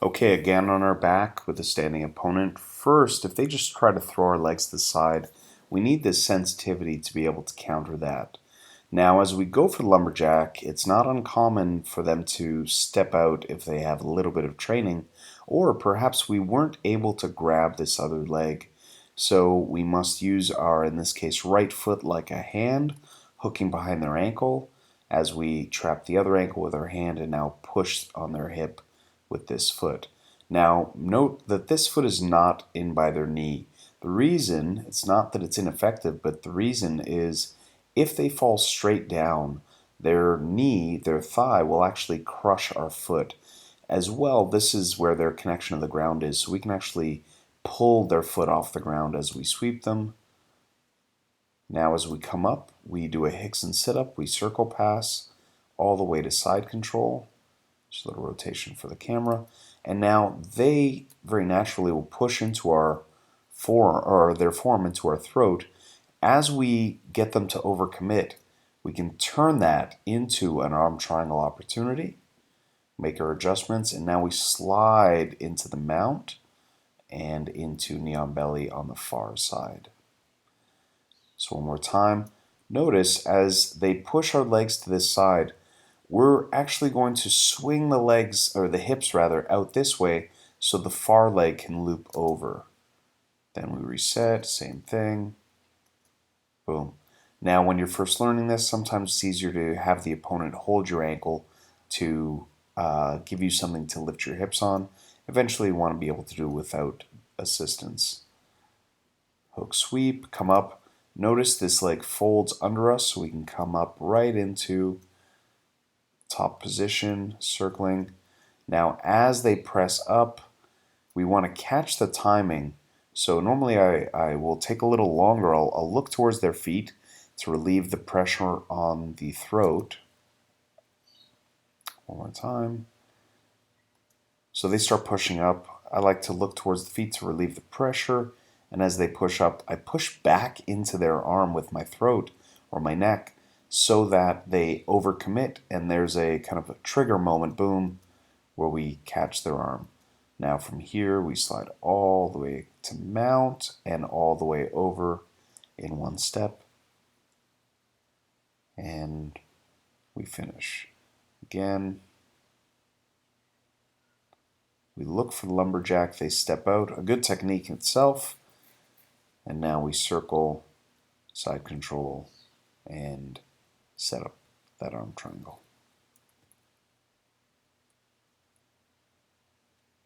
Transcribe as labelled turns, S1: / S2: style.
S1: Okay, again on our back with a standing opponent. First, if they just try to throw our legs to the side, we need this sensitivity to be able to counter that. Now, as we go for the lumberjack, it's not uncommon for them to step out if they have a little bit of training, or perhaps we weren't able to grab this other leg. So we must use our, in this case, right foot like a hand, hooking behind their ankle as we trap the other ankle with our hand and now push on their hip with this foot. Now, note that this foot is not in by their knee. The reason, it's not that it's ineffective, but the reason is if they fall straight down, their knee, their thigh, will actually crush our foot. As well, this is where their connection to the ground is, so we can actually pull their foot off the ground as we sweep them. Now as we come up, we do a Rickson sit-up, we circle pass all the way to side control. Just a little rotation for the camera. And now they very naturally will push into our their forearm into our throat. As we get them to overcommit, we can turn that into an arm triangle opportunity, make our adjustments, and now we slide into the mount and into knee on belly on the far side. So one more time, notice as they push our legs to this side, we're actually going to swing the legs, or the hips rather, out this way so the far leg can loop over. Then we reset, same thing. Boom. Now when you're first learning this, sometimes it's easier to have the opponent hold your ankle to give you something to lift your hips on. Eventually you want to be able to do it without assistance. Hook sweep, come up. Notice this leg folds under us so we can come up right into top position, circling. Now as they press up, we want to catch the timing. So normally I will take a little longer. I'll look towards their feet to relieve the pressure on the throat. One more time. So they start pushing up. I like to look towards the feet to relieve the pressure, and as they push up, I push back into their arm with my throat or my neck so that they overcommit, and there's a kind of a trigger moment, boom, where we catch their arm. Now from here we slide all the way to mount and all the way over in one step, and we finish. Again, we look for the lumberjack, they step out, a good technique in itself, and now we circle, side control, and set up that arm triangle.